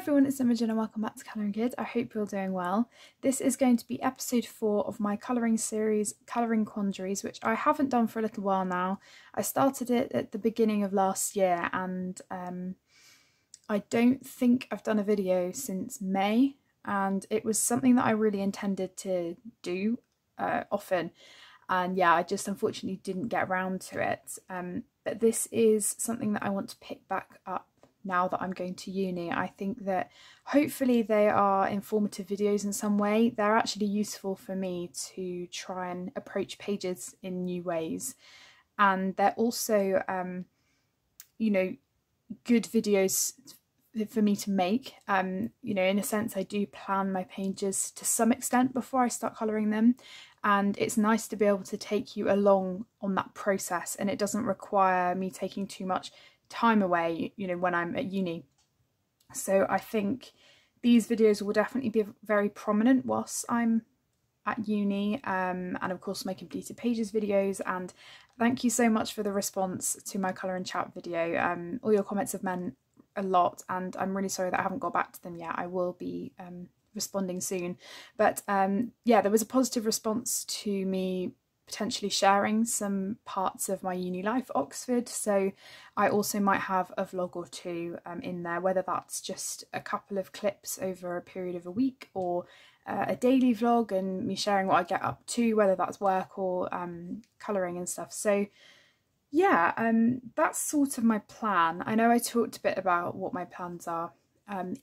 everyone, it's Imogen and welcome back to Colouring Kid. I hope you're doing well. This is going to be episode 4 of my colouring series, Colouring Quandaries, which I haven't done for a little while now. I started it at the beginning of last year and I don't think I've done a video since May, and it was something that I really intended to do often. And yeah, I just unfortunately didn't get around to it. But this is something that I want to pick back up now that I'm going to uni. I think that hopefully they are informative videos in some way. They're actually useful for me to try and approach pages in new ways. And they're also, you know, good videos for me to make. You know, in a sense, I do plan my pages to some extent before I start colouring them. And it's nice to be able to take you along on that process, and it doesn't require me taking too much time away, you know, when I'm at uni. So I think these videos will definitely be very prominent whilst I'm at uni, and of course my completed pages videos. And thank you so much for the response to my colour and chat video. All your comments have meant a lot, and I'm really sorry that I haven't got back to them yet. I will be responding soon, but yeah, there was a positive response to me potentially sharing some parts of my uni life at Oxford, so I also might have a vlog or two in there, whether that's just a couple of clips over a period of a week, or a daily vlog and me sharing what I get up to, whether that's work or colouring and stuff. So yeah, that's sort of my plan. I know I talked a bit about what my plans are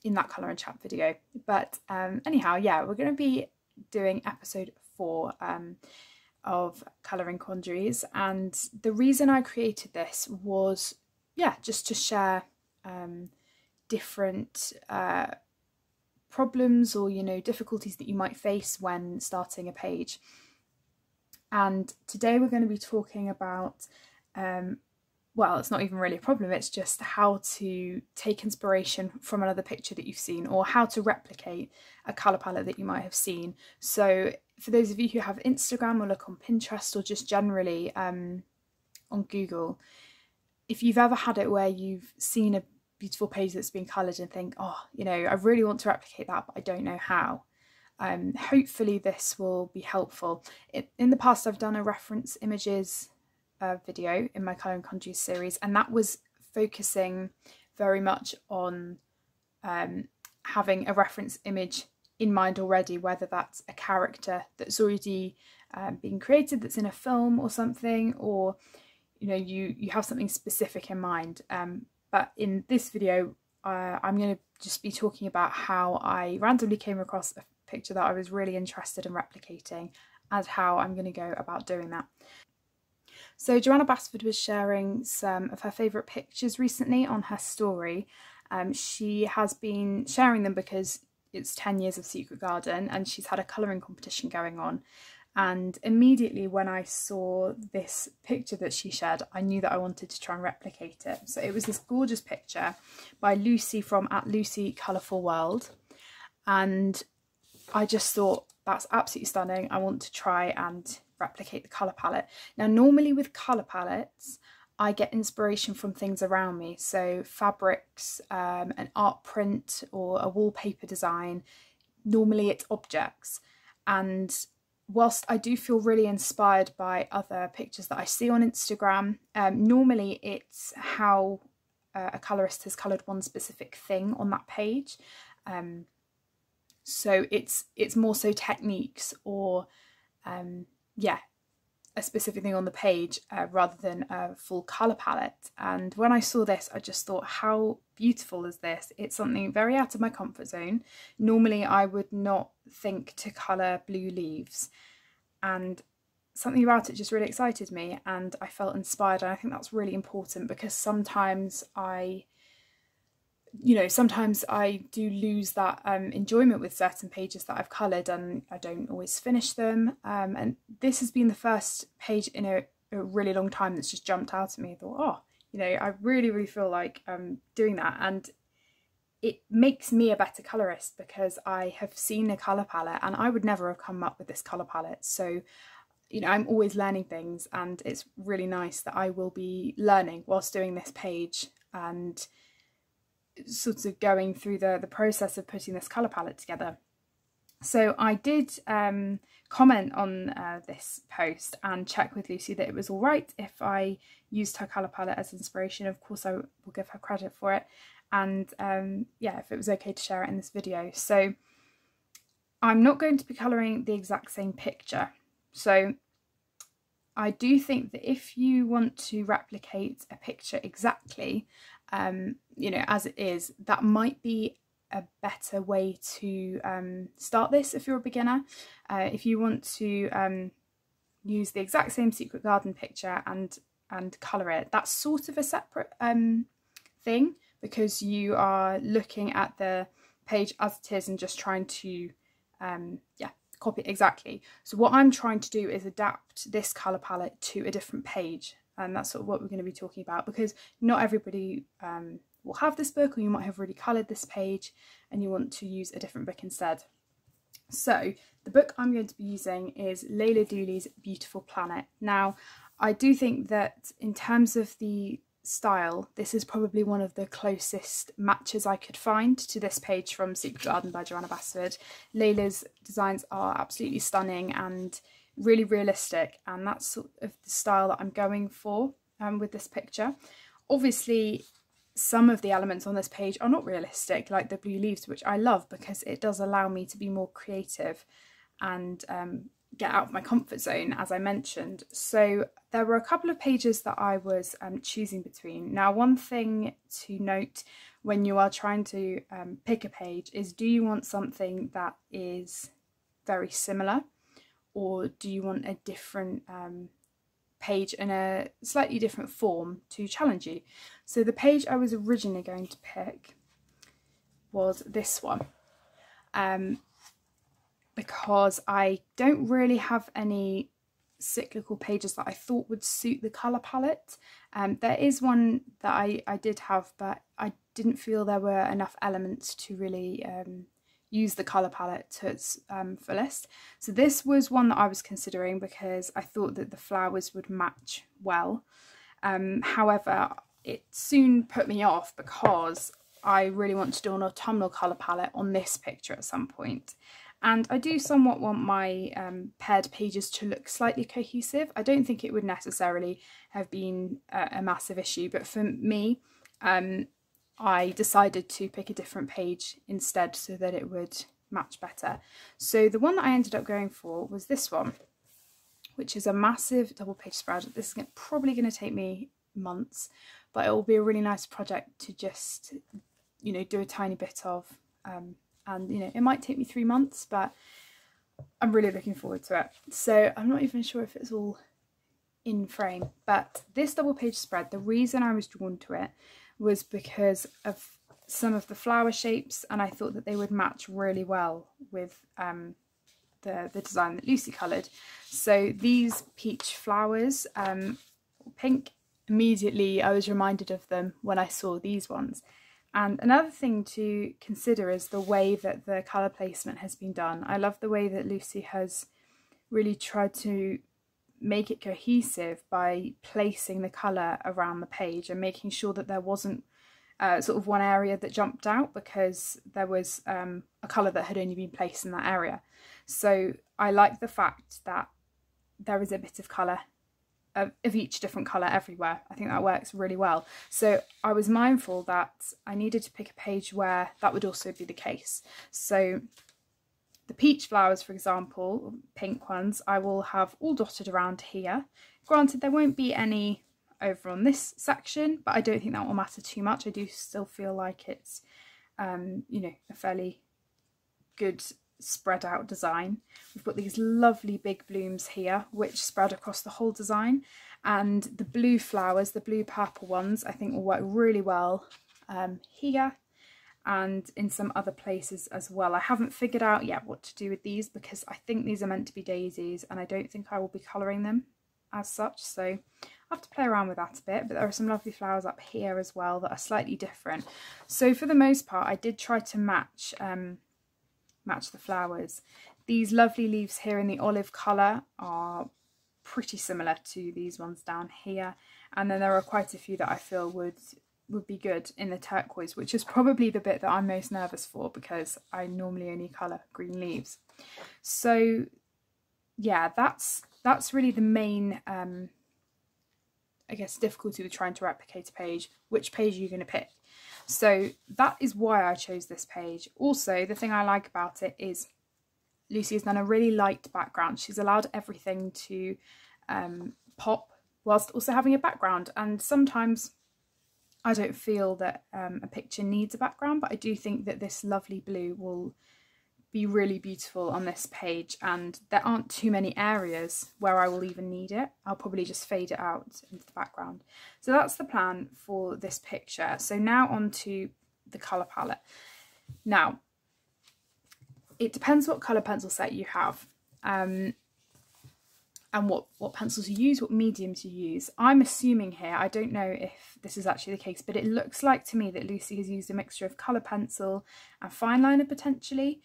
in that colour and chat video, but anyhow, yeah, we're going to be doing episode 4 of Colouring Quandaries, and the reason I created this was, yeah, just to share different problems or, you know, difficulties that you might face when starting a page. And today we're going to be talking about well, it's not even really a problem, it's just how to take inspiration from another picture that you've seen, or how to replicate a colour palette that you might have seen. So for those of you who have Instagram or look on Pinterest, or just generally on Google, if you've ever had it where you've seen a beautiful page that's been coloured and think, oh, you know, I really want to replicate that, but I don't know how. Hopefully this will be helpful. In the past I've done a reference images video in my Colouring Quandaries series, and that was focusing very much on having a reference image in mind already, whether that's a character that's already been created, that's in a film or something, or you know, you have something specific in mind. But in this video I'm going to just be talking about how I randomly came across a picture that I was really interested in replicating, and how I'm going to go about doing that. So Joanna Basford was sharing some of her favourite pictures recently on her story. She has been sharing them because it's 10 years of Secret Garden and she's had a colouring competition going on. And immediately when I saw this picture that she shared, I knew that I wanted to try and replicate it. So it was this gorgeous picture by Lucy from @LucyColourfulWorld. And I just thought, that's absolutely stunning. I want to try and replicate the colour palette. Now, normally with colour palettes, I get inspiration from things around me. So fabrics, an art print, or a wallpaper design. Normally it's objects. And whilst I do feel really inspired by other pictures that I see on Instagram, normally it's how a colourist has coloured one specific thing on that page. So it's more so techniques, or yeah, a specific thing on the page, rather than a full colour palette. And when I saw this, I just thought, how beautiful is this? It's something very out of my comfort zone. Normally I would not think to colour blue leaves, and something about it just really excited me, and I felt inspired. And I think that's really important, because sometimes sometimes I do lose that enjoyment with certain pages that I've coloured, and I don't always finish them. And this has been the first page in a really long time that's just jumped out at me. I thought, oh, you know, I really, really feel like doing that. And it makes me a better colourist, because I have seen a colour palette and I would never have come up with this colour palette. So, you know, I'm always learning things, and it's really nice that I will be learning whilst doing this page. And sort of going through the process of putting this colour palette together. So I did comment on this post and check with Lucy that it was all right if I used her colour palette as inspiration. Of course, I will give her credit for it, and yeah, if it was okay to share it in this video. So I'm not going to be colouring the exact same picture. So I do think that if you want to replicate a picture exactly, you know, as it is, that might be a better way to start this if you're a beginner. If you want to use the exact same secret garden picture and colour it, that's sort of a separate thing, because you are looking at the page as it is and just trying to yeah, copy it exactly. So what I'm trying to do is adapt this colour palette to a different page, and that's sort of what we're going to be talking about, because not everybody will have this book, or you might have already coloured this page and you want to use a different book instead. So the book I'm going to be using is Layla Dooley's Beautiful Planet. Now, I do think that in terms of the style, this is probably one of the closest matches I could find to this page from Secret Garden by Joanna Basford. Layla's designs are absolutely stunning and really realistic, and that's sort of the style that I'm going for with this picture. Obviously, some of the elements on this page are not realistic, like the blue leaves, which I love because it does allow me to be more creative and get out of my comfort zone, as I mentioned. So there were a couple of pages that I was choosing between. Now, one thing to note when you are trying to pick a page is, do you want something that is very similar, or do you want a different page in a slightly different form to challenge you? So the page I was originally going to pick was this one, because I don't really have any cyclical pages that I thought would suit the colour palette. There is one that I did have, but I didn't feel there were enough elements to really use the colour palette to its fullest. So this was one that I was considering because I thought that the flowers would match well. However, it soon put me off because I really want to do an autumnal colour palette on this picture at some point. And I do somewhat want my paired pages to look slightly cohesive. I don't think it would necessarily have been a massive issue, but for me, I decided to pick a different page instead so that it would match better. So the one that I ended up going for was this one, which is a massive double page spread. This is probably going to take me months, but it will be a really nice project to just, you know, do a tiny bit of. And, you know, it might take me 3 months, but I'm really looking forward to it. So I'm not even sure if it's all in frame, but this double page spread, the reason I was drawn to it was because of some of the flower shapes, and I thought that they would match really well with the design that Lucy coloured. So these peach flowers, pink, immediately I was reminded of them when I saw these ones. And another thing to consider is the way that the colour placement has been done. I love the way that Lucy has really tried to make it cohesive by placing the colour around the page and making sure that there wasn't sort of one area that jumped out because there was a colour that had only been placed in that area. So I like the fact that there is a bit of colour of each different colour everywhere. I think that works really well. So I was mindful that I needed to pick a page where that would also be the case. So the peach flowers, for example, pink ones, I will have all dotted around here. Granted, there won't be any over on this section, but I don't think that will matter too much. I do still feel like it's, you know, a fairly good spread out design. We've got these lovely big blooms here which spread across the whole design, and the blue flowers, the blue purple ones, I think will work really well here and in some other places as well. I haven't figured out yet what to do with these because I think these are meant to be daisies and I don't think I will be colouring them as such, so I have to play around with that a bit. But there are some lovely flowers up here as well that are slightly different. So for the most part I did try to match the flowers. These lovely leaves here in the olive colour are pretty similar to these ones down here, and then there are quite a few that I feel would would be good in the turquoise, which is probably the bit that I'm most nervous for because I normally only colour green leaves. So yeah, that's really the main I guess difficulty with trying to replicate a page. Which page are you going to pick? So that is why I chose this page. Also, the thing I like about it is Lucy has done a really light background. She's allowed everything to pop whilst also having a background, and sometimes I don't feel that a picture needs a background, but I do think that this lovely blue will be really beautiful on this page, and there aren't too many areas where I will even need it. I'll probably just fade it out into the background. So that's the plan for this picture. So now on to the colour palette. Now, it depends what colour pencil set you have. And what pencils you use, what mediums you use. I'm assuming here, I don't know if this is actually the case, but it looks like to me that Lucy has used a mixture of colour pencil and fine liner potentially,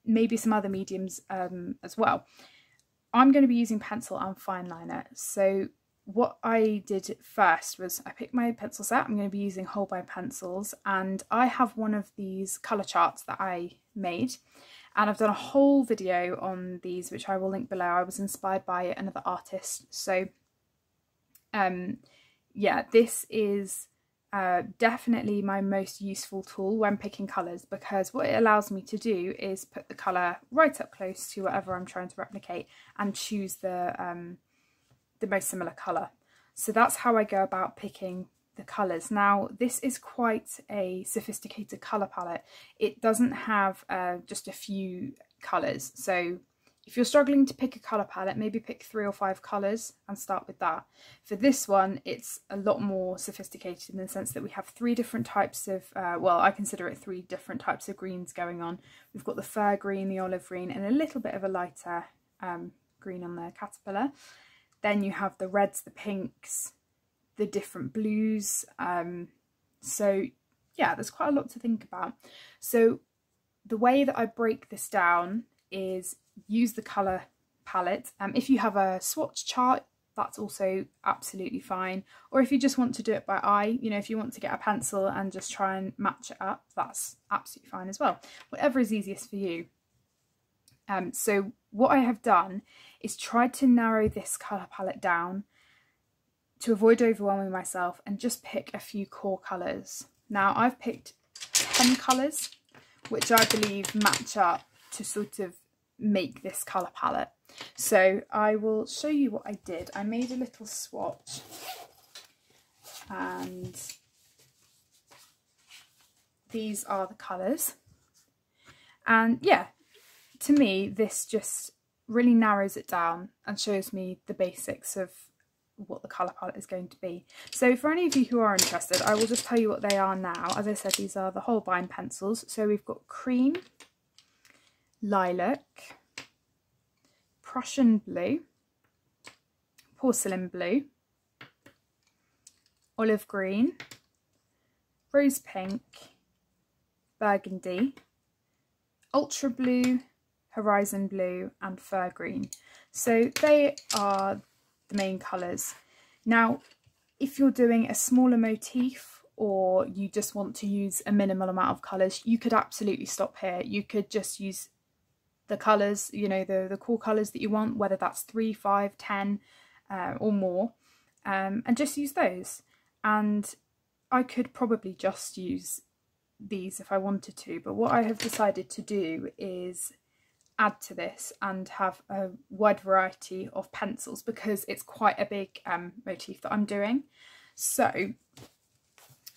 maybe some other mediums as well. I'm going to be using pencil and fine liner. So what I did first was I picked my pencil set. I'm going to be using Holbein pencils, and I have one of these colour charts that I made. And I've done a whole video on these, which I will link below. I was inspired by another artist. So, yeah, this is definitely my most useful tool when picking colours, because what it allows me to do is put the colour right up close to whatever I'm trying to replicate and choose the most similar colour. So that's how I go about picking the colours. Now, this is quite a sophisticated colour palette. It doesn't have just a few colours. So if you're struggling to pick a colour palette, maybe pick 3 or 5 colours and start with that. For this one, it's a lot more sophisticated in the sense that we have 3 different types of, well, I consider it 3 different types of greens going on. We've got the fir green, the olive green, and a little bit of a lighter green on the caterpillar. Then you have the reds, the pinks, the different blues. So yeah, there's quite a lot to think about. So the way that I break this down is use the colour palette. If you have a swatch chart, that's also absolutely fine. Or if you just want to do it by eye, you know, if you want to get a pencil and just try and match it up, that's absolutely fine as well. Whatever is easiest for you. So what I have done is tried to narrow this colour palette down to avoid overwhelming myself and just pick a few core colours. Now I've picked 10 colours, which I believe match up to sort of make this colour palette. So I will show you what I did. I made a little swatch, and these are the colours. And yeah, to me, this just really narrows it down and shows me the basics of what the colour palette is going to be. So for any of you who are interested, I will just tell you what they are now. As I said, these are the Holbein pencils. So we've got cream, lilac, Prussian blue, porcelain blue, olive green, rose pink, burgundy, ultra blue, horizon blue, and fir green. So they are the main colours. Now, if you're doing a smaller motif or you just want to use a minimal amount of colours, you could absolutely stop here. You could just use the colours, you know, the core colours that you want, whether that's 3, 5, 10 or more, and just use those. And I could probably just use these if I wanted to, but what I have decided to do is add to this and have a wide variety of pencils, because it's quite a big motif that I'm doing. So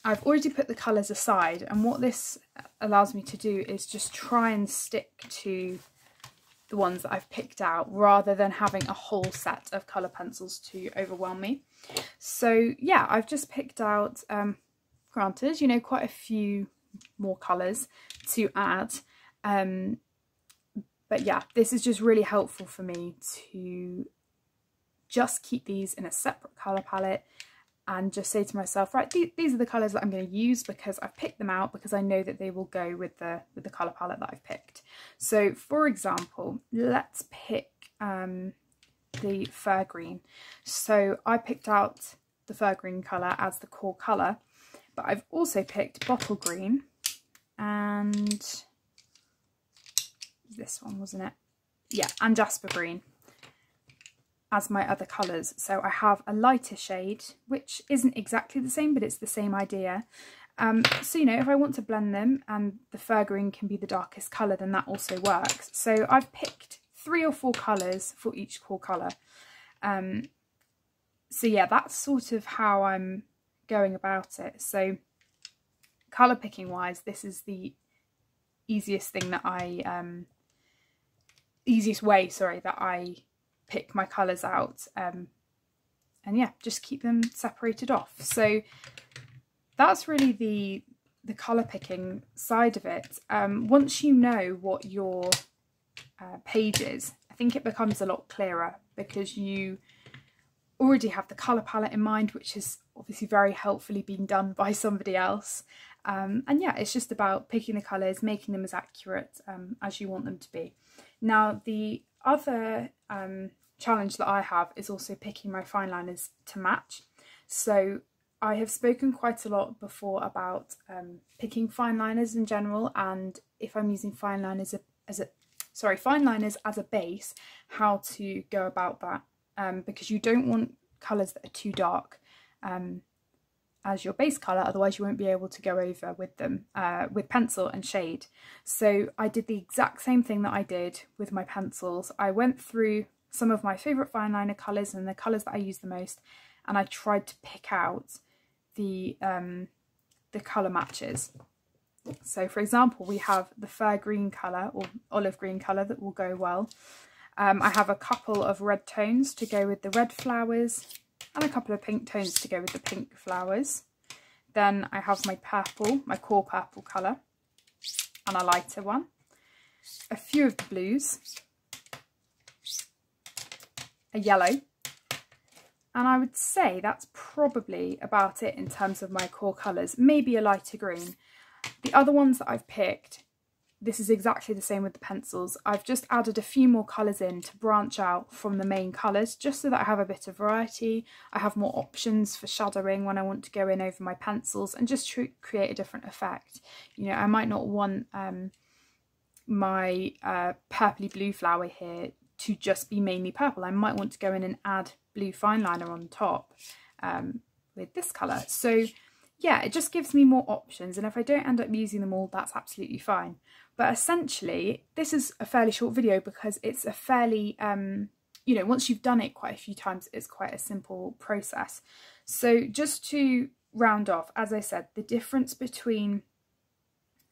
I've already put the colours aside, and what this allows me to do is just try and stick to the ones that I've picked out, rather than having a whole set of colour pencils to overwhelm me. So yeah, I've just picked out, granted, you know, quite a few more colours to add, but yeah, this is just really helpful for me to just keep these in a separate colour palette and just say to myself, right, these are the colours that I'm going to use because I've picked them out, because I know that they will go with the colour palette that I've picked. So for example, let's pick the fir green. So I picked out the fir green colour as the core colour, But I've also picked bottle green and this one, wasn't it? Yeah, and jasper green as my other colours. So I have a lighter shade, which isn't exactly the same, but it's the same idea. So, you know, if I want to blend them and the fur green can be the darkest colour, then that also works. So I've picked 3 or 4 colours for each core colour. So yeah, that's sort of how I'm going about it. So colour picking wise, this is the easiest thing that easiest way, sorry, that I pick my colours out. And yeah, just keep them separated off. So that's really the colour picking side of it. Once you know what your page is, I think it becomes a lot clearer because you already have the colour palette in mind, which is obviously very helpfully been done by somebody else. And yeah, it's just about picking the colours, making them as accurate as you want them to be. Now, the other challenge that I have is also picking my fine liners to match. So I have spoken quite a lot before about picking fine liners in general, and if I'm using fine liners as a base, how to go about that, because you don't want colours that are too dark as your base colour, otherwise you won't be able to go over with them with pencil and shade. So I did the exact same thing that I did with my pencils. I went through some of my favourite fine liner colours and the colours that I use the most, and I tried to pick out the colour matches. So for example, we have the fur green colour or olive green colour that will go well. I have a couple of red tones to go with the red flowers and a couple of pink tones to go with the pink flowers. Then I have my purple, my core purple colour, and a lighter one. A few of the blues, a yellow, and I would say that's probably about it in terms of my core colours, maybe a lighter green. The other ones that I've picked, this is exactly the same with the pencils. I've just added a few more colours in to branch out from the main colours, just so that I have a bit of variety. I have more options for shadowing when I want to go in over my pencils and just create a different effect. You know, I might not want my purpley blue flower here to just be mainly purple. I might want to go in and add blue fine liner on top with this colour. So yeah, it just gives me more options, and if I don't end up using them all, that's absolutely fine. But essentially, this is a fairly short video because it's a fairly, you know, once you've done it quite a few times, it's quite a simple process. So just to round off, as I said, the difference between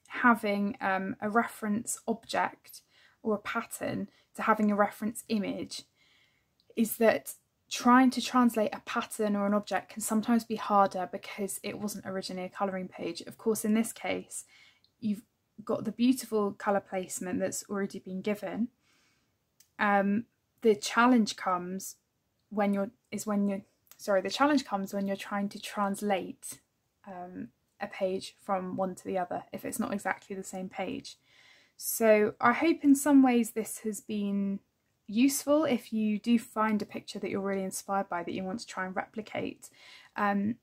having a reference object or a pattern to having a reference image is that trying to translate a pattern or an object can sometimes be harder because it wasn't originally a colouring page. Of course, in this case, you've got the beautiful colour placement that's already been given. The challenge comes when you're trying to translate a page from one to the other if it's not exactly the same page. So I hope in some ways this has been useful if you do find a picture that you're really inspired by that you want to try and replicate. And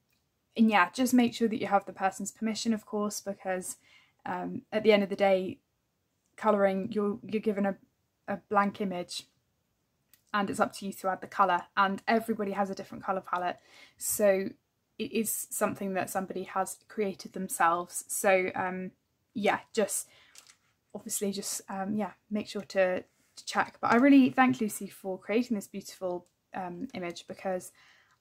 yeah, just make sure that you have the person's permission, of course, because at the end of the day, colouring, you're given a blank image and it's up to you to add the colour, and everybody has a different colour palette, so it is something that somebody has created themselves. So yeah, just obviously just yeah, make sure to check. But I really thank Lucy for creating this beautiful image because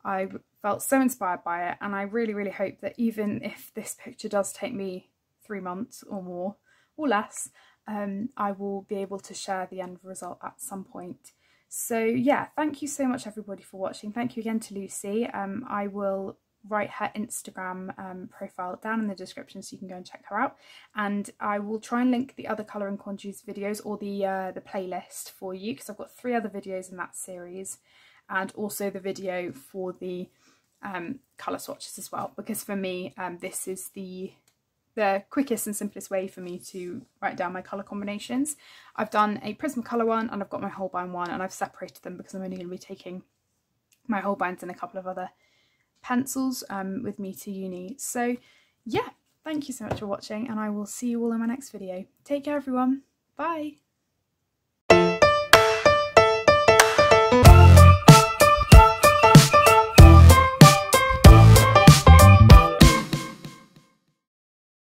I felt so inspired by it, and I really hope that even if this picture does take me 3 months or more or less, I will be able to share the end result at some point. So yeah, thank you so much everybody for watching. Thank you again to Lucy. I will write her Instagram profile down in the description so you can go and check her out, and I will try and link the other Colour and Quandaries videos or the playlist for you, because I've got 3 other videos in that series, and also the video for the colour swatches as well, because for me this is the quickest and simplest way for me to write down my colour combinations. I've done a Prismacolor one and I've got my Holbein one, and I've separated them because I'm only going to be taking my Holbeins and a couple of other pencils with me to uni. So yeah, thank you so much for watching, and I will see you all in my next video. Take care everyone, bye!